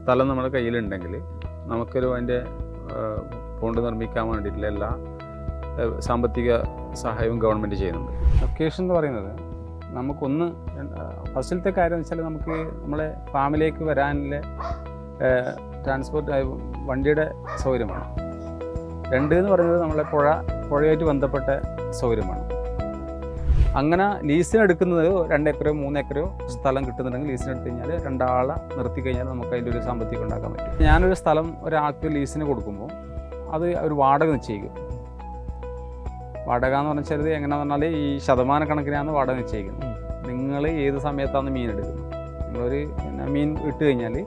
സ്ഥലം നമ്മുടെ കയ്യിലുണ്ടെങ്കിൽ നമുക്കൊരു അതിൻ്റെ പോണ്ട് നിർമ്മിക്കാൻ വേണ്ടിയിട്ടുള്ള എല്ലാ സാമ്പത്തിക സഹായവും ഗവൺമെൻറ് ചെയ്യുന്നുണ്ട്. ലൊക്കേഷൻ എന്ന് പറയുന്നത് നമുക്കൊന്ന് ഫസ്റ്റിലത്തെ കാര്യം എന്ന് വെച്ചാൽ നമുക്ക് നമ്മളെ ഫാമിലേക്ക് വരാനുള്ള ട്രാൻസ്പോർട്ട് വണ്ടിയുടെ സൗകര്യമാണ്. രണ്ട് എന്ന് പറയുന്നത് നമ്മളെ പുഴയായിട്ട് ബന്ധപ്പെട്ട സൗകര്യമാണ്. അങ്ങനെ ലീസിന് എടുക്കുന്നത് 2 ഏക്കറോ 3 ഏക്കറോ സ്ഥലം കിട്ടുന്നുണ്ടെങ്കിൽ ലീസിന് എടുത്തു കഴിഞ്ഞാൽ 2 ആളെ നിർത്തി കഴിഞ്ഞാൽ നമുക്ക് അതിൻ്റെ ഒരു സാമ്പത്തികം ഉണ്ടാക്കാൻ പറ്റും. ഞാനൊരു സ്ഥലം ഒരാൾക്ക് ലീസിന് കൊടുക്കുമ്പോൾ അത് ഒരു വാടക നിശ്ചയിക്കും. വാടക എന്ന് പറഞ്ഞാൽ എങ്ങനെയാണെന്ന് പറഞ്ഞാൽ ഈ ശതമാനക്കണക്കിനാണ് വാടക നിശ്ചയിക്കുന്നത്. നിങ്ങൾ ഏത് സമയത്താണ് മീൻ എടുക്കുന്നത്, നിങ്ങളൊരു മീൻ ഇട്ട് കഴിഞ്ഞാൽ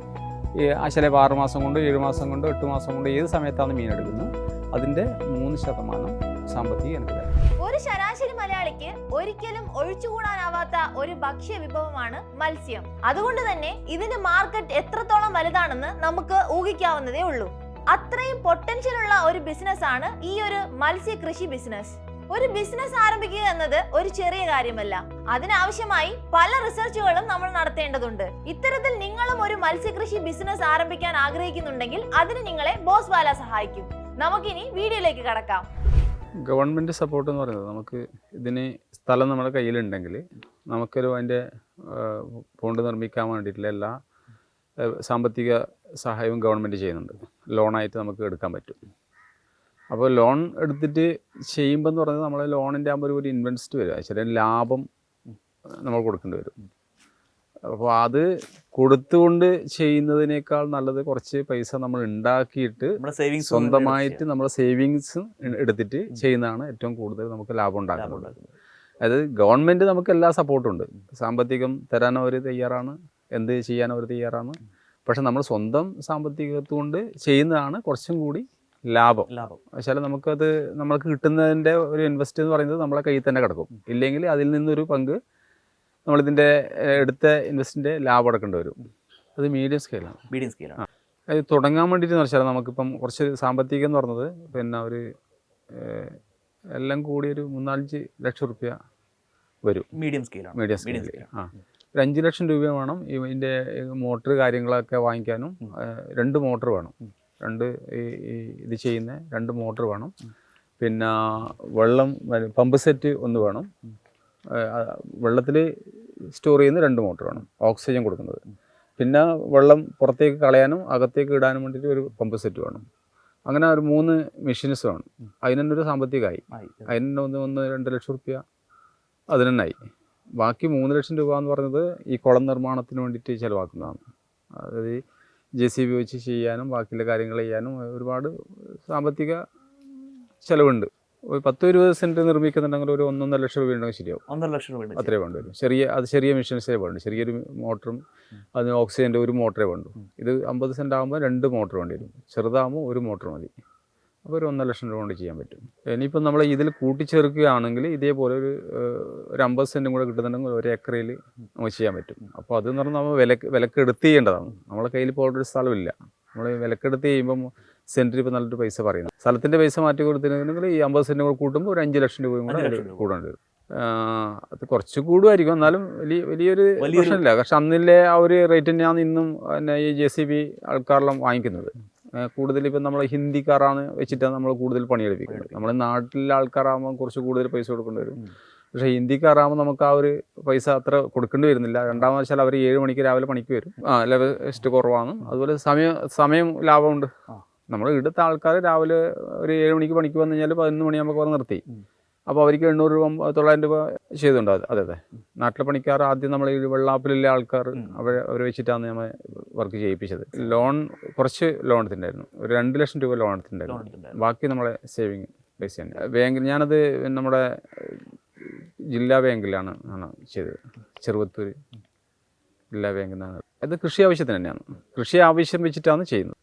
ചിലപ്പോൾ 6 മാസം കൊണ്ട് 7 മാസം കൊണ്ട് 8 മാസം കൊണ്ട് ഏത് സമയത്താണ് മീൻ എടുക്കുന്നത് അതിൻ്റെ 3% സാമ്പത്തികം എനിക്ക് തരാം. ഒരു ശരാശരി മലയാളിക്ക് ഒരിക്കലും ഒഴിച്ചുകൂടാനാവാത്ത ഒരു ഭക്ഷ്യ വിഭവമാണ് മത്സ്യം. അതുകൊണ്ട് തന്നെ ഇതിന്റെ മാർക്കറ്റ് എത്രത്തോളം വലുതാണെന്ന് നമുക്ക് ഊഹിക്കാവുന്നതേ ഉള്ളൂ. അത്രയും പൊട്ടൻഷ്യൽ ഉള്ള ഒരു ബിസിനസ് ആണ് ഈ ഒരു മത്സ്യ കൃഷി ബിസിനസ്. ഒരു ബിസിനസ് ആരംഭിക്കുക എന്നത് ഒരു ചെറിയ കാര്യമല്ല. അതിനാവശ്യമായി പല റിസർച്ചുകളും നമ്മൾ നടത്തേണ്ടതുണ്ട്. ഇത്തരത്തിൽ നിങ്ങളും ഒരു മത്സ്യകൃഷി ബിസിനസ് ആരംഭിക്കാൻ ആഗ്രഹിക്കുന്നുണ്ടെങ്കിൽ അതിന് നിങ്ങളെ ബോസ് വാല സഹായിക്കും. നമുക്കിനി വീഡിയോയിലേക്ക് കടക്കാം. ഗവൺമെൻറ് സപ്പോർട്ട് എന്ന് പറയുന്നത് നമുക്ക് ഇതിന് സ്ഥലം നമ്മുടെ കയ്യിലുണ്ടെങ്കിൽ നമുക്കൊരു അതിൻ്റെ പോണ്ട് നിർമ്മിക്കാൻ വേണ്ടിയിട്ടുള്ള എല്ലാ സാമ്പത്തിക സഹായവും ഗവൺമെൻറ് ചെയ്യുന്നുണ്ട്. ലോണായിട്ട് നമുക്ക് എടുക്കാൻ പറ്റും. അപ്പോൾ ലോൺ എടുത്തിട്ട് ചെയ്യുമ്പോൾ എന്ന് പറയുന്നത് നമ്മളെ ലോണിൻ്റെ ആകുമ്പോൾ ഒരു ഇൻവെസ്റ്റ് വരിക, ചെറിയ ലാഭം നമ്മൾ കൊടുക്കേണ്ടി വരും. അപ്പോൾ അത് കൊടുത്തുകൊണ്ട് ചെയ്യുന്നതിനേക്കാൾ നല്ലത് കുറച്ച് പൈസ നമ്മൾ ഉണ്ടാക്കിയിട്ട് സ്വന്തമായിട്ട് നമ്മൾ സേവിങ്സ് എടുത്തിട്ട് ചെയ്യുന്നതാണ് ഏറ്റവും കൂടുതൽ നമുക്ക് ലാഭം ഉണ്ടാക്കുന്നത്. അതായത് ഗവൺമെൻറ് നമുക്ക് എല്ലാ സപ്പോർട്ടും ഉണ്ട്, സാമ്പത്തികം തരാൻ അവർ തയ്യാറാണ്, എന്ത് ചെയ്യാൻ അവർ തയ്യാറാണ്. പക്ഷെ നമ്മൾ സ്വന്തം സാമ്പത്തികത്തുകൊണ്ട് ചെയ്യുന്നതാണ് കുറച്ചും കൂടി ലാഭം. വെച്ചാൽ നമുക്കത് നമ്മൾക്ക് കിട്ടുന്നതിൻ്റെ ഒരു ഇൻവെസ്റ്റ് എന്ന് പറയുന്നത് നമ്മളെ കയ്യിൽ തന്നെ കിടക്കും. ഇല്ലെങ്കിൽ അതിൽ നിന്നൊരു പങ്ക് നമ്മളിതിൻ്റെ എടുത്ത ഇൻവെസ്റ്റിൻ്റെ ലാഭം അടക്കേണ്ടി വരും. അത് മീഡിയം സ്കെയിലാണ്. അത് തുടങ്ങാൻ വേണ്ടിയിട്ട് എന്ന് വെച്ചാൽ നമുക്കിപ്പം കുറച്ച് സാമ്പത്തികം എന്ന് പറഞ്ഞത് പിന്നെ ഒരു എല്ലാം കൂടി ഒരു 3-4 ലക്ഷം റുപ്യ വരും. മീഡിയം സ്കെയിൽ ഒരു 5 ലക്ഷം രൂപ വേണം ഇതിൻ്റെ മോട്ടർ കാര്യങ്ങളൊക്കെ വാങ്ങിക്കാനും. 2 മോട്ടർ വേണം, ഇത് ചെയ്യുന്ന 2 മോട്ടർ വേണം. പിന്നെ വെള്ളം പമ്പ് സെറ്റ് 1 വേണം. വെള്ളത്തിൽ സ്റ്റോർ ചെയ്യുന്ന 2 മോട്ടർ വേണം, ഓക്സിജൻ കൊടുക്കുന്നത്. പിന്നെ വെള്ളം പുറത്തേക്ക് കളയാനും അകത്തേക്ക് ഇടാനും വേണ്ടിയിട്ട് ഒരു പമ്പ് സെറ്റ് വേണം. അങ്ങനെ ഒരു 3 മെഷീൻസ് വേണം. അതിന് തന്നെ ഒരു സാമ്പത്തികമായി. അതിന് 1-2 ലക്ഷം റുപ്യ അതിന് തന്നെ ആയി. ബാക്കി 3 ലക്ഷം രൂപ എന്ന് പറയുന്നത് ഈ കുളം നിർമ്മാണത്തിന് വേണ്ടിയിട്ട് ചിലവാക്കുന്നതാണ്. അതായത് JCB വെച്ച് ചെയ്യാനും ബാക്കിയുള്ള കാര്യങ്ങൾ ചെയ്യാനും ഒരുപാട് സാമ്പത്തിക ചിലവുണ്ട്. ഒരു 10-20 സെൻറ്റ് നിർമ്മിക്കുന്നുണ്ടെങ്കിൽ ഒരു 1-1.5 ലക്ഷം രൂപ ഉണ്ടെങ്കിൽ ശരിയാവും. 1.5 ലക്ഷം രൂപ അത്രേ വേണ്ടി വരും. ചെറിയ മെഷീൻസേ വേണ്ടു. ചെറിയൊരു മോട്ടറും അതിന് ഓക്സിജൻ്റെ 1 മോട്ടറേ വേണ്ടു. ഇത് 50 സെൻറ്റ് ആകുമ്പോൾ 2 മോട്ടർ വേണ്ടി വരും. ചെറുതാകുമ്പോൾ 1 മോട്ടർ മതി. അപ്പോൾ ഒരു 1.5 ലക്ഷം രൂപ കൊണ്ട് ചെയ്യാൻ പറ്റും. ഇനിയിപ്പം നമ്മൾ ഇതിൽ കൂട്ടിച്ചേർക്കുകയാണെങ്കിൽ ഇതേപോലെ ഒരു 50 സെൻറ്റും കൂടെ കിട്ടുന്നുണ്ടെങ്കിൽ 1 ഏക്കറിൽ നമുക്ക് ചെയ്യാൻ പറ്റും. അപ്പോൾ അതെന്ന് പറഞ്ഞാൽ നമ്മൾ വിലക്കെടുത്ത് ചെയ്യേണ്ടതാണ്. നമ്മളെ കയ്യിൽ ഇപ്പോൾ ഒരു സ്ഥലമില്ല. നമ്മൾ വിലക്കെടുത്ത് ചെയ്യുമ്പം സെൻറ്റിന് ഇപ്പോൾ നല്ലൊരു പൈസ പറയുന്നത്. സ്ഥലത്തിൻ്റെ പൈസ മാറ്റി കൊടുത്തിട്ടുണ്ടെങ്കിൽ ഈ 50 സെൻറ്റും കൂടെ കൂട്ടുമ്പോൾ ഒരു 5 ലക്ഷം രൂപയും കൂടെ കൂടേണ്ടി വരും. അത് കുറച്ച് കൂടുമായിരിക്കും, എന്നാലും വലിയൊരു പ്രശ്നമില്ല. പക്ഷെ അന്നില്ലേ ആ ഒരു റേറ്റ് തന്നെയാണ് ഇന്നും പിന്നെ ഈ JCB ആൾക്കാരെല്ലാം വാങ്ങിക്കുന്നത്. കൂടുതൽ ഇപ്പം നമ്മൾ ഹിന്ദിക്കാരാണ് വെച്ചിട്ടാണ് നമ്മൾ കൂടുതൽ പണിയെടുപ്പിക്കുന്നത്. നമ്മുടെ നാട്ടിലെ ആൾക്കാരാകുമ്പോൾ കുറച്ച് കൂടുതൽ പൈസ കൊടുക്കേണ്ടി വരും. പക്ഷേ ഹിന്ദിക്കാരാകുമ്പോൾ നമുക്ക് ആ ഒരു പൈസ അത്ര കൊടുക്കേണ്ടി വരുന്നില്ല. രണ്ടാമത് വെച്ചാൽ അവർ 7 മണിക്ക് രാവിലെ പണിക്ക് വരും. ലെവസ്റ്റ് കുറവാണ്. അതുപോലെ സമയം ലാഭമുണ്ട്. നമ്മൾ ഇവിടുത്തെ ആൾക്കാർ രാവിലെ ഒരു 7 മണിക്ക് പണിക്ക് വന്നു കഴിഞ്ഞാൽ 11 മണിയാകുമ്പോൾ അവർ നിർത്തി. അപ്പോൾ അവർക്ക് 800 രൂപ 900 രൂപ ചെയ്തുണ്ട്. അതെ നാട്ടിലെ പണിക്കാർ ആദ്യം നമ്മൾ ഈ വെള്ളാപ്പിലുള്ള ആൾക്കാർ അവരെ വെച്ചിട്ടാണ് നമ്മൾ വർക്ക് ചെയ്യിപ്പിച്ചത്. ലോൺ കുറച്ച് ലോൺ എടുത്തിട്ടുണ്ടായിരുന്നു. ഒരു 2 ലക്ഷം രൂപ ലോൺ എടുത്തിട്ടുണ്ടായിരുന്നു. ബാക്കി നമ്മളെ സേവിങ് പൈസയാണ്. ബാങ്കിൽ ഞാനത് നമ്മുടെ ജില്ലാ ബാങ്കിലാണ് ചെയ്തത്. ചെറുവത്തൂർ ജില്ലാ ബാങ്കിൽ നിന്നാണ്. അത് കൃഷി ആവശ്യത്തിന് തന്നെയാണ്. കൃഷി ആവശ്യം വെച്ചിട്ടാണ് ചെയ്യുന്നത്.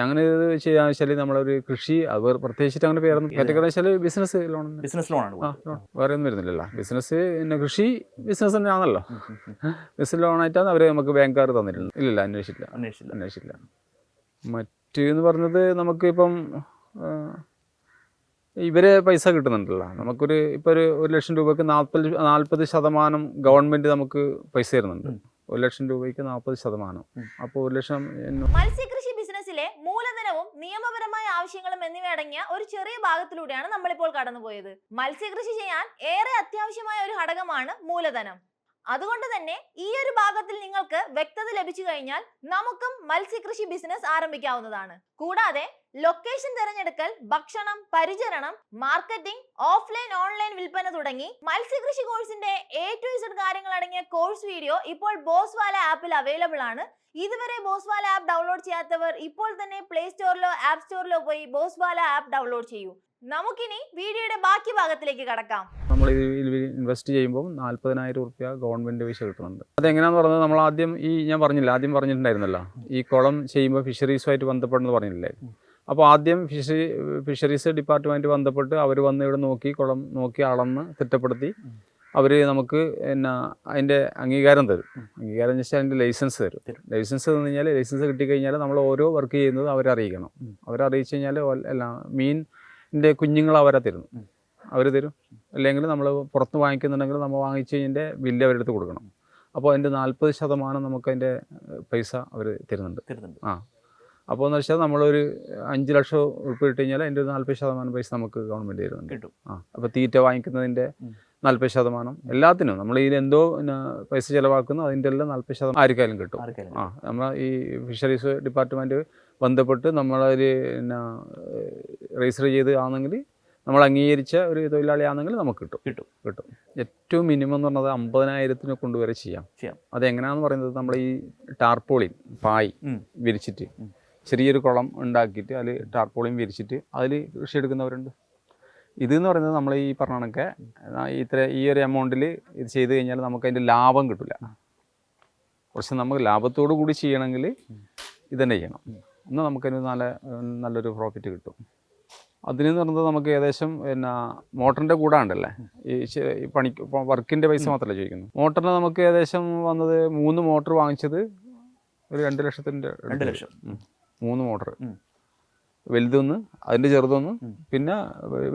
അങ്ങനെ ഇത് ചെയ്യാന്ന് വെച്ചാൽ നമ്മളൊരു കൃഷി അത് പ്രത്യേകിച്ചിട്ട് അങ്ങനെ പേരൊന്നും കാറ്റഗറി വെച്ചാൽ ബിസിനസ് ലോണാണ്. വേറെ ഒന്നും വരുന്നില്ലല്ലോ. ബിസിനസ് പിന്നെ കൃഷി ബിസിനസ് തന്നെയാണല്ലോ. ബിസിനസ് ലോണായിട്ടാണ് അവർ നമുക്ക് ബാങ്കുകാർ തന്നിട്ടുണ്ട്. ഇല്ല അന്വേഷിച്ചില്ല. മറ്റെന്ന് പറഞ്ഞത് നമുക്കിപ്പം ഇവരെ പൈസ കിട്ടുന്നുണ്ടല്ലോ. നമുക്കൊരു ഇപ്പോൾ ഒരു 1 ലക്ഷം രൂപയ്ക്ക് 40% ഗവൺമെൻറ് നമുക്ക് പൈസ തരുന്നുണ്ട്. 1,00,000 രൂപയ്ക്ക് 40%. അപ്പോൾ 1,00,000 മത്സ്യകൃഷി ബിസിനസ്സിലെ മൂലധനവും നിയമപരമായ ആവശ്യങ്ങളും എന്നിവയടങ്ങിയ ഒരു ചെറിയ ഭാഗത്തിലൂടെയാണ് നമ്മളിപ്പോൾ കടന്നുപോയത്. മത്സ്യകൃഷി ചെയ്യാൻ ഏറെ അത്യാവശ്യമായ ഒരു ഘടകമാണ് മൂലധനം. അതുകൊണ്ട് തന്നെ ഈ ഒരു ഭാഗത്തിൽ നിങ്ങൾക്ക് വ്യക്തത ലഭിച്ചു കഴിഞ്ഞാൽ നമുക്കും മത്സ്യകൃഷി ബിസിനസ് ആരംഭിക്കാവുന്നതാണ്. കൂടാതെ ലൊക്കേഷൻ തിരഞ്ഞെടുക്കൽ, ഭക്ഷണം, പരിചരണം, മാർക്കറ്റിംഗ്, ഓഫ്ലൈൻ ഓൺലൈൻ വിൽപ്പന തുടങ്ങി മത്സ്യകൃഷി കോഴ്സിന്റെ A to Z കാര്യങ്ങൾ അടങ്ങിയ കോഴ്സ് വീഡിയോ ഇപ്പോൾ ബോസ്വാല ആപ്പിൽ അവൈലബിൾ ആണ്. ഇതുവരെ ബോസ്വാല ആപ്പ് ഡൗൺലോഡ് ചെയ്യാത്തവർ ഇപ്പോൾ തന്നെ പ്ലേ സ്റ്റോറിലോ ആപ്പ് സ്റ്റോറിലോ പോയി ബോസ്വാല ആപ്പ് ഡൗൺലോഡ് ചെയ്യൂ. നമുക്കിനി വീഡിയോയുടെ ബാക്കി ഭാഗത്തിലേക്ക് കടക്കാം. നമ്മൾ ഇതിൽ ഇൻവെസ്റ്റ് ചെയ്യുമ്പോൾ 40,000 രൂപ ഗവൺമെൻറ് പൈസ കിട്ടുന്നുണ്ട്. അതെങ്ങനെയാണെന്ന് പറഞ്ഞത് നമ്മൾ ആദ്യം ഞാൻ ആദ്യം പറഞ്ഞിട്ടുണ്ടായിരുന്നല്ലോ, ഈ കുളം ചെയ്യുമ്പോൾ ഫിഷറീസുമായിട്ട് ബന്ധപ്പെടുന്നത് പറഞ്ഞില്ലേ. അപ്പോൾ ആദ്യം ഫിഷറീസ് ഡിപ്പാർട്ട്മെൻറ്റ് ബന്ധപ്പെട്ട് അവർ വന്ന് ഇവിടെ കുളം നോക്കി അളന്ന് തിട്ടപ്പെടുത്തി അവർ നമുക്ക് അതിൻ്റെ അംഗീകാരം തരും. അംഗീകാരം എന്ന് വെച്ചാൽ അതിൻ്റെ ലൈസൻസ് തരും. ലൈസൻസ് തന്നു കഴിഞ്ഞാൽ ലൈസൻസ് കിട്ടിക്കഴിഞ്ഞാൽ നമ്മൾ ഓരോ വർക്ക് ചെയ്യുന്നത് അവരറിയിക്കണം. അവരറിയിച്ചു കഴിഞ്ഞാൽ എല്ലാം മീനിൻ്റെ കുഞ്ഞുങ്ങൾ അവരെ തരുന്നു, അവർ തരും. അല്ലെങ്കിൽ നമ്മൾ പുറത്ത് വാങ്ങിക്കുന്നുണ്ടെങ്കിൽ നമ്മൾ വാങ്ങിച്ച് കഴിഞ്ഞതിൻ്റെ ബില്ല് അവരെടുത്ത് കൊടുക്കണം. അപ്പോൾ അതിൻ്റെ 40% നമുക്കതിൻ്റെ പൈസ അവർ തരുന്നുണ്ട്. അപ്പോൾ എന്ന് വെച്ചാൽ നമ്മളൊരു 5 ലക്ഷം ഉറുപ്പിക ഇട്ട് കഴിഞ്ഞാൽ അതിൻ്റെ 40% പൈസ നമുക്ക് ഗവൺമെൻറ് തരുന്നുണ്ട്. കിട്ടും. അപ്പോൾ തീറ്റ വാങ്ങിക്കുന്നതിൻ്റെ 40%, എല്ലാത്തിനും നമ്മൾ ഇതിൽ എന്തോ പൈസ ചിലവാക്കുന്നു അതിൻ്റെ എല്ലാം 40% ആർക്കായാലും കിട്ടും. നമ്മൾ ഈ ഫിഷറീസ് ഡിപ്പാർട്ട്മെൻറ്റ് ബന്ധപ്പെട്ട് നമ്മളൊരു രജിസ്റ്റർ ചെയ്ത് ആണെങ്കിൽ, നമ്മൾ അംഗീകരിച്ച ഒരു തൊഴിലാളിയാണെങ്കിൽ നമുക്ക് കിട്ടും. ഏറ്റവും മിനിമം എന്ന് പറഞ്ഞത് 50,000 കൊണ്ടുവരെ ചെയ്യാം. അതെങ്ങനെയാണെന്ന് പറയുന്നത്, നമ്മൾ ഈ ടാർപോളിൻ പായ് വിരിച്ചിട്ട് ചെറിയൊരു കുളം ഉണ്ടാക്കിയിട്ട് അതിൽ ടാർപോളിൻ വിരിച്ചിട്ട് അതിൽ കൃഷി എടുക്കുന്നവരുണ്ട്. ഇതെന്ന് പറയുന്നത് നമ്മൾ ഈ പറഞ്ഞ കണക്കെ ഈ ഒരു എമൗണ്ടിൽ ഇത് ചെയ്ത് കഴിഞ്ഞാൽ നമുക്ക് അതിൻ്റെ ലാഭം കിട്ടില്ല. കുറച്ച് നമുക്ക് ലാഭത്തോടു കൂടി ചെയ്യണമെങ്കിൽ ഇതന്നെ ചെയ്യണം. എന്നാൽ നമുക്കതിന് നല്ലൊരു പ്രോഫിറ്റ് കിട്ടും. അതിനെന്ന് പറയുന്നത് നമുക്ക് ഏകദേശം മോട്ടറിൻ്റെ കൂടെ ഉണ്ടല്ലേ, ഈ വർക്കിൻ്റെ പൈസ മാത്രമല്ല ചോദിക്കുന്നു. മോട്ടറിന് നമുക്ക് ഏകദേശം വന്നത് 3 മോട്ടർ വാങ്ങിച്ചത് ഒരു 2 ലക്ഷത്തിൻ്റെ 2 ലക്ഷം. 3 മോട്ടർ, വലുതൊന്ന്, അതിൻ്റെ ചെറുതൊന്ന്, പിന്നെ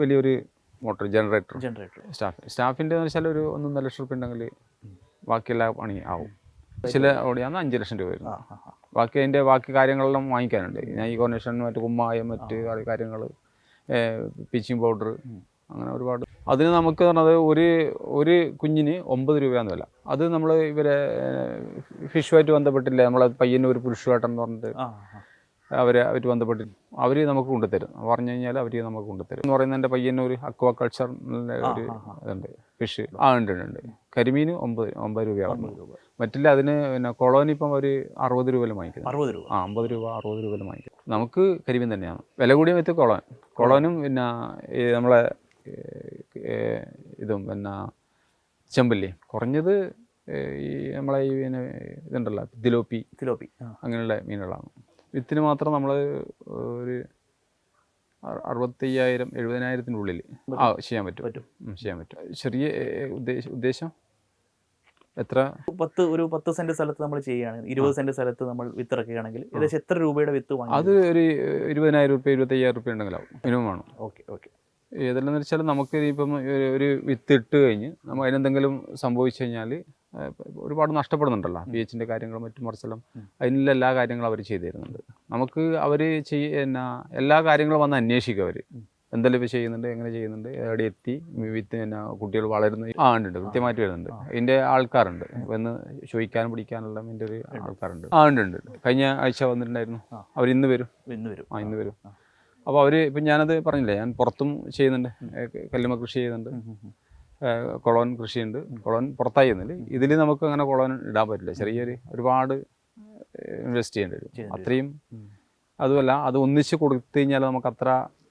വലിയൊരു മോട്ടർ ജനറേറ്റർ. സ്റ്റാഫിൻ്റെ എന്ന് വെച്ചാൽ ഒരു 1.5 ലക്ഷം രൂപ ഉണ്ടെങ്കിൽ ബാക്കിയെല്ലാം പണി ആവും. ചില ഓടിയാന്ന് 5 ലക്ഷം രൂപ വരും. ബാക്കി കാര്യങ്ങളെല്ലാം വാങ്ങിക്കാനുണ്ട്. ഞാൻ ഈ കൊനേഷൻ, മറ്റു കുമ്മായം, മറ്റ് കാര്യങ്ങൾ, പിച്ചിങ് പൗഡർ, അങ്ങനെ ഒരുപാട്. അതിന് നമുക്ക് പറഞ്ഞത് ഒരു കുഞ്ഞിന് 9 രൂപയാന്ന് വില. അത് നമ്മൾ ഇവരെ ഫിഷുമായിട്ട് ബന്ധപ്പെട്ടില്ലേ, നമ്മളെ പയ്യന്നൂർ പുരുഷവേട്ടൻ എന്ന് പറഞ്ഞിട്ട് അവർ ബന്ധപ്പെട്ടിട്ട് അവർ നമുക്ക് കൊണ്ടുതരും. പറഞ്ഞു കഴിഞ്ഞാൽ അവർ നമുക്ക് കൊണ്ടുതരും എന്ന് പറയുന്നത്. എൻ്റെ പയ്യന്നൂർ അക്വാ കൾച്ചർ ഒരു ഇതുണ്ട്, ഫിഷ് ഉണ്ട്. കരിമീൻ 9 രൂപയാണ്. മറ്റില്ല അതിന് കൊളോനി ഇപ്പം ഒരു 60 രൂപയിൽ വാങ്ങിക്കുന്നത്. 50 രൂപ 60 രൂപയിൽ വാങ്ങിക്കും. നമുക്ക് കരിമീൻ തന്നെയാണ് വില കൂടിയ വിത്ത് കൊളോനും നമ്മളെ ഇതും ചെമ്പല്ലി കുറഞ്ഞത് ഈ നമ്മളെ ഈ ഇതുണ്ടല്ലോ തിലോപ്പി അങ്ങനെയുള്ള മീനുകളാണ്. വിത്തിന് മാത്രം നമ്മൾ ഒരു 65,000 70,000 ഉള്ളിൽ ചെയ്യാൻ പറ്റും. ചെറിയ ഉദ്ദേശം എത്ര? 10 സെന്റ് സ്ഥലത്ത് നമ്മൾ ചെയ്യുകയാണെങ്കിൽ, 20 സെന്റ് സ്ഥലത്ത് നമ്മൾ വിത്ത് ഇറക്കുകയാണെങ്കിൽ ഏകദേശം എത്ര രൂപയുടെ വിത്ത് വാങ്ങി? അത് ഒരു 20,000 രൂപ 25,000 രൂപ ഉണ്ടെങ്കിലാവും മിനിമം ആണ്. ഓക്കെ. ഏതെല്ലാം വെച്ചാൽ നമുക്ക് ഇപ്പം ഒരു വിത്ത് ഇട്ട് കഴിഞ്ഞ് നമ്മൾ അതിനെന്തെങ്കിലും സംഭവിച്ചു കഴിഞ്ഞാൽ ഒരുപാട് നഷ്ടപ്പെടുന്നുണ്ടല്ലോ. PHൻ്റെ കാര്യങ്ങളും മറ്റും മറിച്ചെല്ലാം അതിനുള്ള എല്ലാ കാര്യങ്ങളും അവർ ചെയ്തു തരുന്നുണ്ട്. നമുക്ക് അവർ എല്ലാ കാര്യങ്ങളും വന്ന് അന്വേഷിക്കും. അവർ എന്തെല്ലാം ഇപ്പോൾ ചെയ്യുന്നുണ്ട്, എങ്ങനെ ചെയ്യുന്നുണ്ട്, എവിടെ എത്തി, വിത്ത് കുട്ടികൾ വളരുന്നു ഉണ്ട്, കൃത്യമായിട്ട് വരുന്നുണ്ട്. അതിൻ്റെ ആൾക്കാരുണ്ട്, വന്ന് ചോദിക്കാനും പിടിക്കാനുള്ള അതിൻ്റെ ഒരു ആൾക്കാരുണ്ട്. ഉണ്ട്. കഴിഞ്ഞ ആഴ്ച വന്നിട്ടുണ്ടായിരുന്നു. അവർ ഇന്ന് വരും. അപ്പോൾ അവർ ഇപ്പം ഞാനത് പറഞ്ഞില്ലേ, ഞാൻ പുറത്തും ചെയ്യുന്നുണ്ട്, കല്ലുമ കൃഷി ചെയ്യുന്നുണ്ട്, കൊളോൻ കൃഷിയുണ്ട്. കൊളോൻ പുറത്തായി ചെയ്യുന്നില്ല. ഇതിൽ നമുക്ക് അങ്ങനെ കൊളോൻ ഇടാൻ പറ്റില്ല. ഒരുപാട് ഇൻവെസ്റ്റ് ചെയ്യേണ്ടി വരും. അത്രയും അതുമല്ല, അത് ഒന്നിച്ച് കൊടുത്തു കഴിഞ്ഞാൽ നമുക്ക് അത്ര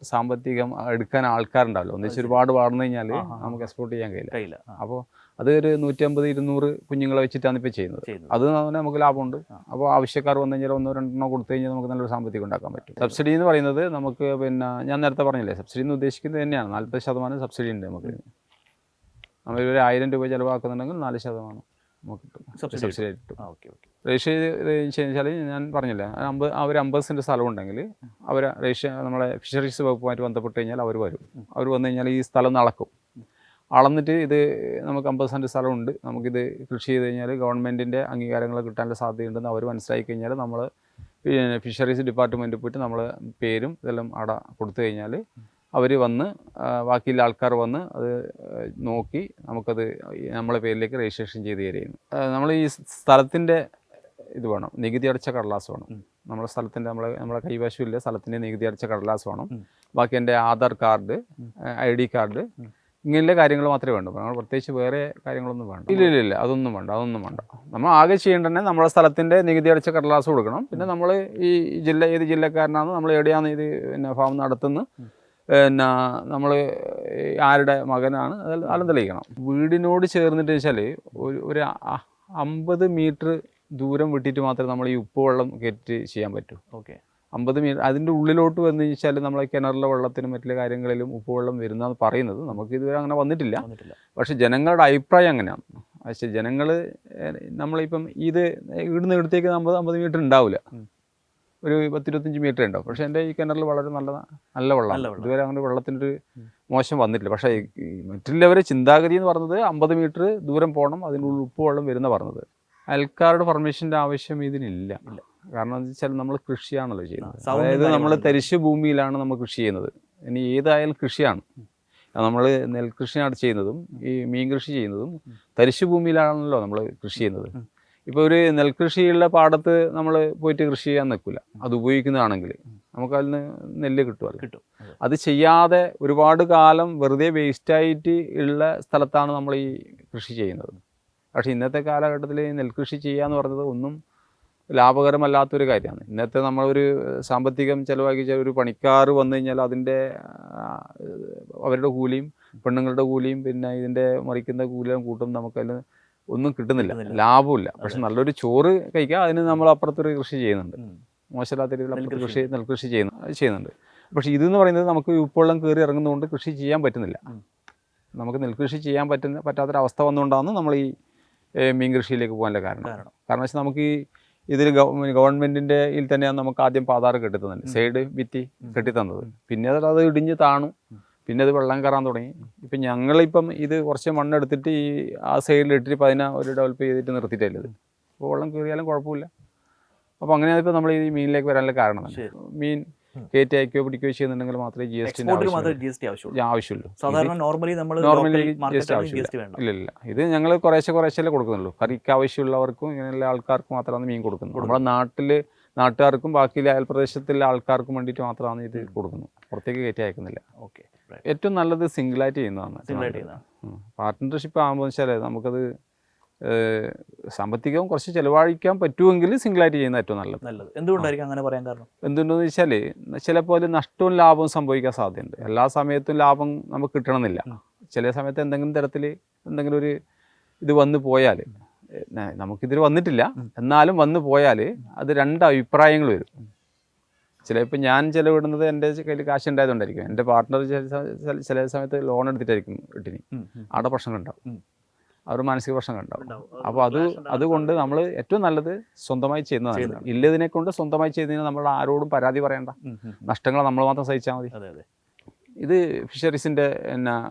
സാമ്പത്തികം എടുക്കാൻ ആൾക്കാരുണ്ടാവില്ല. ഒന്നിച്ച് ഒരുപാട് വളർന്നു കഴിഞ്ഞാൽ നമുക്ക് എക്സ്പോർട്ട് ചെയ്യാൻ കഴിയില്ല. അപ്പോൾ അത് ഒരു 150-200 കുഞ്ഞുങ്ങളെ വെച്ചിട്ടാണ് ഇപ്പോൾ ചെയ്യുന്നത്. അത് നമുക്ക് ലാഭമുണ്ട്. അപ്പോൾ ആവശ്യക്കാർ വന്നു കഴിഞ്ഞാൽ 1-2 കൊടുത്തു കഴിഞ്ഞാൽ നമുക്ക് നല്ലൊരു സാമ്പത്തികം ഉണ്ടാക്കാൻ പറ്റും. സബ്സിഡി എന്ന് പറയുന്നത് നമുക്ക് ഞാൻ നേരത്തെ പറഞ്ഞില്ലേ, സബ്സിഡി എന്ന് ഉദ്ദേശിക്കുന്നത് തന്നെയാണ് 40% സബ്സിഡി ഉണ്ട് നമുക്ക്. നമ്മളൊരു 1000 രൂപ ചിലവാക്കുന്നുണ്ടെങ്കിൽ 4% നമുക്ക് കിട്ടും, സബ്സിഡി ആയിട്ട് കിട്ടും. രജിസ്റ്റർ ചെയ്ത് ഞാൻ പറഞ്ഞില്ലേ, അവർ 50 സെൻറ്റ് സ്ഥലം ഉണ്ടെങ്കിൽ നമ്മളെ ഫിഷറീസ് വകുപ്പുമായിട്ട് ബന്ധപ്പെട്ട് കഴിഞ്ഞാൽ അവർ വരും. അവർ വന്നു കഴിഞ്ഞാൽ ഈ സ്ഥലം അളക്കും. അളന്നിട്ട് ഇത് നമുക്ക് 50 സെൻറ്റ് സ്ഥലമുണ്ട്, നമുക്കിത് കൃഷി ചെയ്ത് കഴിഞ്ഞാൽ ഗവൺമെൻറ്റിൻ്റെ അംഗീകാരങ്ങൾ കിട്ടാനുള്ള സാധ്യതയുണ്ടെന്ന് അവർ മനസ്സിലാക്കി കഴിഞ്ഞാൽ നമ്മൾ പിന്നെ ഫിഷറീസ് ഡിപ്പാർട്ട്മെൻറ്റിൽ പോയിട്ട് നമ്മൾ പേരും ഇതെല്ലാം അവിടെ കൊടുത്തു കഴിഞ്ഞാൽ അവർ വന്ന് ബാക്കിയുള്ള ആൾക്കാർ വന്ന് അത് നോക്കി നമുക്കത് നമ്മളെ പേരിലേക്ക് രജിസ്ട്രേഷൻ ചെയ്ത് തരുന്നു. നമ്മൾ ഈ സ്ഥലത്തിൻ്റെ ഇത് വേണം, നികുതി അടച്ച കടലാസ് വേണം. നമ്മുടെ സ്ഥലത്തിൻ്റെ നമ്മളെ കൈവശമില്ല സ്ഥലത്തിൻ്റെ നികുതി അടച്ച കടലാസ് വേണം. ബാക്കി എൻ്റെ ആധാർ കാർഡ്, ID കാർഡ്, ഇങ്ങനെയുള്ള കാര്യങ്ങൾ മാത്രമേ വേണ്ടൂ. നമ്മൾ പ്രത്യേകിച്ച് വേറെ കാര്യങ്ങളൊന്നും വേണ്ട. ഇല്ല അതൊന്നും വേണ്ട. നമ്മൾ ആകെ ചെയ്യേണ്ടതന്നെ നമ്മളെ സ്ഥലത്തിൻ്റെ നികുതി അടച്ച കടലാസ് കൊടുക്കണം. പിന്നെ നമ്മൾ ഈ ഏത് ജില്ലക്കാരനാണ്, നമ്മൾ എവിടെയാണ് ഇത് പിന്നെ ഫാം നടത്തുന്നത്, പിന്നെ നമ്മൾ ആരുടെ മകനാണ്, അതെല്ലാം തെളിയിക്കണം. വീടിനോട് ചേർന്നിട്ട് വെച്ചാൽ ഒരു 50 മീറ്റർ ദൂരം വിട്ടിട്ട് മാത്രമേ നമ്മൾ ഈ ഉപ്പ് വെള്ളം കയറ്റി ചെയ്യാൻ പറ്റൂ. ഓക്കെ, 50 മീറ്റർ അതിൻ്റെ ഉള്ളിലോട്ട് വന്നു വെച്ചാൽ നമ്മളെ കിണറിലെ വെള്ളത്തിനും മറ്റുള്ള കാര്യങ്ങളിലും ഉപ്പ് വെള്ളം വരുന്നതെന്ന് പറയുന്നത്. നമുക്ക് ഇതുവരെ അങ്ങനെ വന്നിട്ടില്ല. പക്ഷേ ജനങ്ങളുടെ അഭിപ്രായം അങ്ങനെയാണ്. പക്ഷേ ജനങ്ങൾ നമ്മളിപ്പം ഇത് ഇവിടുന്ന് ഇവിടത്തേക്ക് 50 മീറ്റർ ഉണ്ടാവില്ല, ഒരു 10-25 മീറ്റർ ഉണ്ടാവും. പക്ഷേ എൻ്റെ ഈ കിണറിൽ വളരെ നല്ല വെള്ളമാണ്. ഇതുവരെ അങ്ങനെ വെള്ളത്തിനൊരു മോശം വന്നിട്ടില്ല. പക്ഷേ മറ്റുള്ളവരെ ചിന്താഗതി എന്ന് പറഞ്ഞത് 50 മീറ്റർ ദൂരം പോകണം, അതിനുള്ളിൽ ഉപ്പ് വെള്ളം വരുന്ന പറഞ്ഞത്. അയൽക്കാരുടെ പെർമിഷൻ്റെ ആവശ്യം ഇതിനില്ല. കാരണം എന്താ വെച്ചാൽ നമ്മൾ കൃഷിയാണല്ലോ ചെയ്യുന്നത്. അതായത് നമ്മൾ തരിശ് ഭൂമിയിലാണ് നമ്മൾ കൃഷി ചെയ്യുന്നത്. ഇനി ഏതായാലും കൃഷിയാണ്. നമ്മൾ നെൽകൃഷിയാണ് ചെയ്യുന്നതും ഈ മീൻ കൃഷി ചെയ്യുന്നതും തരിശ് ഭൂമിയിലാണല്ലോ നമ്മൾ കൃഷി ചെയ്യുന്നത്. ഇപ്പോൾ ഒരു നെൽകൃഷിയുള്ള പാടത്ത് നമ്മൾ പോയിട്ട് കൃഷി ചെയ്യാൻ നിൽക്കില്ല. അത് ഉപയോഗിക്കുന്നതാണെങ്കിൽ നമുക്കതിൽ നിന്ന് നെല്ല് കിട്ടും. അത് ചെയ്യാതെ ഒരുപാട് കാലം വെറുതെ വേസ്റ്റായിട്ട് ഉള്ള സ്ഥലത്താണ് നമ്മൾ ഈ കൃഷി ചെയ്യുന്നത്. പക്ഷേ ഇന്നത്തെ കാലഘട്ടത്തിൽ നെൽകൃഷി ചെയ്യുക എന്ന് പറഞ്ഞത് ഒന്നും ലാഭകരമല്ലാത്തൊരു കാര്യമാണ്. ഇന്നത്തെ നമ്മളൊരു സാമ്പത്തികം ചിലവാക്കി ഒരു പണിക്കാർ വന്നു കഴിഞ്ഞാൽ അതിൻ്റെ അവരുടെ കൂലിയും പെണ്ണുങ്ങളുടെ കൂലിയും പിന്നെ ഇതിൻ്റെ മറിക്കുന്ന കൂലിയും കൂട്ടും നമുക്കതിൽ ഒന്നും കിട്ടുന്നില്ല, ലാഭമില്ല. പക്ഷെ നല്ലൊരു ചോറ് കഴിക്കുക, അതിന് നമ്മൾ അപ്പുറത്തൊരു കൃഷി ചെയ്യുന്നുണ്ട്, മോശമില്ലാത്ത രീതിയിൽ നെൽകൃഷി ചെയ്യുന്നുണ്ട്. പക്ഷേ ഇതെന്ന് പറയുന്നത് നമുക്ക് ഉപ്പുവെള്ളം കയറി ഇറങ്ങുന്നതുകൊണ്ട് കൃഷി ചെയ്യാൻ പറ്റുന്നില്ല. നമുക്ക് നെൽകൃഷി ചെയ്യാൻ പറ്റാത്തൊരവസ്ഥ വന്നുകൊണ്ടാണ് നമ്മൾ ഈ മീൻ കൃഷിയിലേക്ക് പോകാനുള്ള കാരണം വെച്ചാൽ നമുക്ക് ഈ ഇതിൽ ഗവൺമെൻറ്റിൻ്റെ ഇതിൽ തന്നെയാണ് നമുക്ക് ആദ്യം പാതാറ് കെട്ടിത്തന്നത്, സൈഡ് ഭിത്തി കെട്ടിത്തന്നത്. പിന്നെ അത് ഇടിഞ്ഞ് താണു, പിന്നെ അത് വെള്ളം കയറാൻ തുടങ്ങി. ഇപ്പം ഞങ്ങളിപ്പം ഇത് കുറച്ച് മണ്ണെടുത്തിട്ട് ഈ ആ സൈഡിലിട്ടിട്ട് ഇപ്പം അതിനെ ഒരു ഡെവലപ്പ് ചെയ്തിട്ട് നിർത്തിയിട്ടല്ലേ ഇത്. അപ്പോൾ വെള്ളം കയറിയാലും കുഴപ്പമില്ല. അപ്പോൾ അങ്ങനെയാണ് ഇപ്പോൾ നമ്മൾ ഈ മീനിലേക്ക് വരാനുള്ള കാരണം. മീൻ കയറ്റി അയക്കുകയോ പിടിക്കുകയോ ചെയ്യുന്നുണ്ടെങ്കിൽ മാത്രമേ GST ആവശ്യമുള്ളൂ. നോർമലി GST ആവശ്യമില്ല. ഇല്ല, ഇത് ഞങ്ങൾ കുറേശ്ശെ കൊടുക്കുന്നുള്ളൂ. കറിക്ക് ആവശ്യമുള്ളവർക്കും ഇങ്ങനെയുള്ള ആൾക്കാർക്ക് മാത്രമാണ് മീൻ കൊടുക്കുന്നത്. നമ്മുടെ നാട്ടുകാർക്കും ബാക്കിയുള്ള അയൽപ്രദേശത്തിലെ ആൾക്കാർക്കും വേണ്ടിയിട്ട് മാത്രമാണ് ഇത് കൊടുക്കുന്നത്, പുറത്തേക്ക് കയറ്റി അയക്കുന്നില്ല. ഓക്കെ, ഏറ്റവും നല്ലത് സിംഗിളായിട്ട് ചെയ്യുന്നതാണ്. പാർട്ട്ണർഷിപ്പ് ആകുമ്പോൾ വെച്ചാൽ നമുക്കത് സാമ്പത്തികവും കുറച്ച് ചിലവഴിക്കാൻ പറ്റുമെങ്കിൽ സിംഗിളായിട്ട് ചെയ്യുന്നത് ഏറ്റവും നല്ലത്. എന്തുകൊണ്ടായിരിക്കും അങ്ങനെ പറയാൻ കാരണം? എന്തുകൊണ്ടെന്ന് വെച്ചാൽ ചിലപ്പോൾ നഷ്ടവും ലാഭവും സംഭവിക്കാൻ സാധ്യതയുണ്ട്. എല്ലാ സമയത്തും ലാഭം നമുക്ക് കിട്ടണമെന്നില്ല. ചില സമയത്ത് എന്തെങ്കിലും തരത്തിൽ എന്തെങ്കിലും ഒരു ഇത് വന്നു പോയാൽ, നമുക്കിതിൽ വന്നിട്ടില്ല എന്നാലും വന്നു പോയാൽ അത് രണ്ട് അഭിപ്രായങ്ങൾ വരും. ചിലപ്പോൾ ഞാൻ ചിലവിടുന്നത് എൻ്റെ കയ്യിൽ കാശ് ഉണ്ടായതുകൊണ്ടായിരിക്കും. എൻ്റെ പാർട്ട്ണർ ചില സമയത്ത് ലോൺ എടുത്തിട്ടായിരിക്കും ഇട്ടിന്, അവിടെ പ്രശ്നങ്ങളുണ്ടാവും, അവർ മാനസിക പ്രശ്നങ്ങളുണ്ടാവും. അപ്പോൾ അതുകൊണ്ട് നമ്മൾ ഏറ്റവും നല്ലത് സ്വന്തമായി ചെയ്യുന്നതാണ്. ഇല്ലതിനെ കൊണ്ട് സ്വന്തമായി ചെയ്തതിന് നമ്മൾ ആരോടും പരാതി പറയണ്ട, നഷ്ടങ്ങൾ നമ്മൾ മാത്രം സഹിച്ചാൽ മതി. ഇത് ഫിഷറീസിൻ്റെ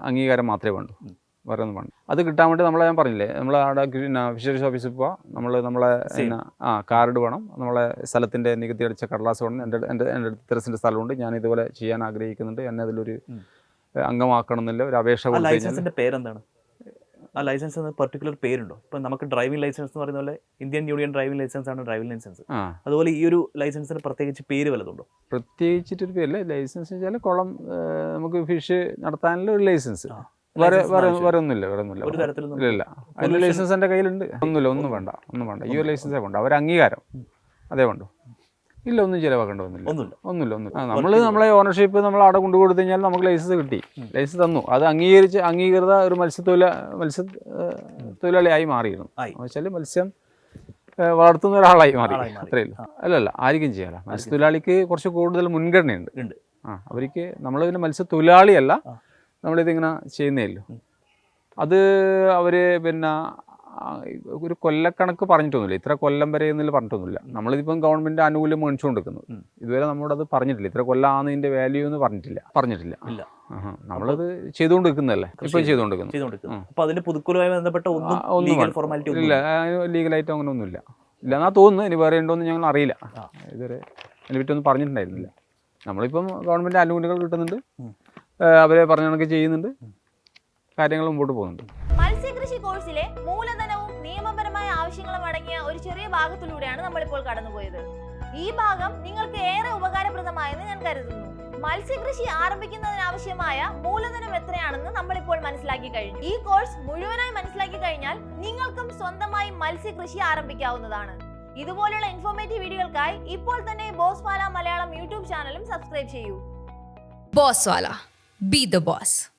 അംഗീകാരം മാത്രമേ വേണ്ടൂ, വേറെ ഒന്നും വേണ്ട. അത് കിട്ടാൻ വേണ്ടി ഞാൻ പറഞ്ഞില്ലേ, നമ്മൾ അവിടെ ഫിഷറീസ് ഓഫീസിൽ പോവാ, നമ്മളെ കാർഡ് വേണം, നമ്മളെ സ്ഥലത്തിൻ്റെ നികുതി അടിച്ച കടലാസ് വേണം. എൻ്റെ ഇത്ര സെൻറ്റ് സ്ഥലമുണ്ട്, ഞാൻ ഇതുപോലെ ചെയ്യാൻ ആഗ്രഹിക്കുന്നുണ്ട്, എന്നെ അതിലൊരു അംഗമാക്കണം എന്നില്ല ഒരു അപേക്ഷ കൊടുത്തു കഴിഞ്ഞാൽ. പേരെന്താണ്? ആ ലൈസൻസ് പെർട്ടിക്കുലർ പേരുണ്ടോ? ഇപ്പം നമുക്ക് ഡ്രൈവിംഗ് ലൈസൻസ് എന്ന് പറയുന്ന പോലെ ഇന്ത്യൻ യൂണിയൻ ഡ്രൈവിംഗ് ലൈസൻസ് ആണ് ഡ്രൈവിംഗ് ലൈസൻസ്. അതുപോലെ ഈ ഒരു ലൈസൻസിന് പ്രത്യേകിച്ച് പേര് വല്ലതുണ്ടോ? പ്രത്യേകിച്ചിട്ടൊരു പേരില്ല. ലൈസൻസ് വെച്ചാൽ കുളം നമുക്ക് ഫിഷ് നടത്താനുള്ള ഒരു ലൈസൻസ്, വേറെ ഒന്നുമില്ല. ഒരു തരത്തിലൊന്നും ഇല്ല. അതിൻ്റെ ലൈസൻസ് എൻ്റെ കയ്യിലുണ്ട്. ഒന്നും വേണ്ട. ഈ ഒരു ലൈസൻസേ വേണ്ട, അവർ അംഗീകാരം അതേ വേണ്ടു. ഇല്ല, ഒന്നും ചിലവാക്കേണ്ട ഒന്നുമില്ല. നമ്മളെ ഓണർഷിപ്പ് നമ്മൾ അവിടെ കൊണ്ടു കൊടുത്തു കഴിഞ്ഞാൽ നമുക്ക് ലൈസൻസ് കിട്ടി, ലൈസൻസ് തന്നു, അത് അംഗീകൃത ഒരു മത്സ്യത്തൊഴിലാളിയായി മാറിയിരുന്നു. വെച്ചാൽ മത്സ്യം വളർത്തുന്ന ഒരാളായി മാറി, അത്രയില്ല. അല്ലല്ല, ആർക്കും ചെയ്യാം. മത്സ്യത്തൊഴിലാളിക്ക് കുറച്ച് കൂടുതൽ മുൻഗണനയുണ്ട്. അവർക്ക് നമ്മൾ പിന്നെ മത്സ്യത്തൊഴിലാളിയല്ല, നമ്മളിതിങ്ങനെ ചെയ്യുന്നേല്ലോ. അത് അവർ പിന്നെ ഒരു കൊല്ലക്കണക്ക് പറഞ്ഞിട്ടൊന്നുമില്ല, ഇത്ര കൊല്ലം വരെ എന്നില്ല പറഞ്ഞിട്ടൊന്നുമില്ല. നമ്മളിതിപ്പം ഗവൺമെൻറ് ആനുകൂല്യം മേടിച്ചുകൊണ്ടിരിക്കുന്നത്, ഇതുവരെ നമ്മളത് പറഞ്ഞിട്ടില്ല. ഇത്ര കൊല്ലമാണ് ഇതിൻ്റെ വാല്യൂ എന്ന് പറഞ്ഞിട്ടില്ല. നമ്മളത് ചെയ്തുകൊണ്ടിരിക്കുന്നതല്ലേ, ഇപ്പോൾ ചെയ്തുകൊണ്ടിരിക്കുന്നു. അപ്പോൾ അതിന്റെ പുതുക്കലുമായി ബന്ധപ്പെട്ട ഒന്നും ലീഗൽ ഫോർമാലിറ്റി ഇല്ല, ലീഗലായിട്ട് അങ്ങനെ ഒന്നുമില്ല. ഇല്ലെന്നാ തോന്നുന്നു, ഇനി വേറെ ഉണ്ടോയെന്ന് ഞങ്ങൾ അറിയില്ല. ഇതുവരെ അതിനെ പറ്റിയൊന്നും പറഞ്ഞിട്ടുണ്ടായിരുന്നില്ല. നമ്മളിപ്പം ഗവൺമെൻറ് ആനുകൂല്യങ്ങൾ കിട്ടുന്നുണ്ട്, അവരെ പറഞ്ഞ കണക്ക് ചെയ്യുന്നുണ്ട്, കാര്യങ്ങൾ മുമ്പോട്ട് പോകുന്നുണ്ട്. മത്സ്യകൃഷി കോഴ്സിലെ മൂലധനവും നിയമപരമായ ആവശ്യങ്ങളും അടങ്ങിയ ഒരു ചെറിയ ഭാഗത്തിലൂടെയാണ് നമ്മളിപ്പോൾ കടന്നുപോയത്. ഈ ഭാഗം നിങ്ങൾക്ക് ഏറെ ഉപകാരപ്രദമായെന്ന് ഞാൻ കരുതുന്നു. മത്സ്യകൃഷി ആരംഭിക്കുന്നതിനാവശ്യമായ മൂലധനം എത്രയാണെന്ന് നമ്മളിപ്പോൾ മനസ്സിലാക്കി കഴിഞ്ഞു. ഈ കോഴ്സ് മുഴുവനായി മനസ്സിലാക്കി കഴിഞ്ഞാൽ നിങ്ങൾക്കും സ്വന്തമായി മത്സ്യകൃഷി ആരംഭിക്കാവുന്നതാണ്. ഇതുപോലുള്ള ഇൻഫോർമേറ്റീവ് വീഡിയോകൾക്കായി ഇപ്പോൾ തന്നെ ബോസ്വാല മലയാളം യൂട്യൂബ് ചാനലും സബ്സ്ക്രൈബ് ചെയ്യൂ. Bosswala. Be the boss.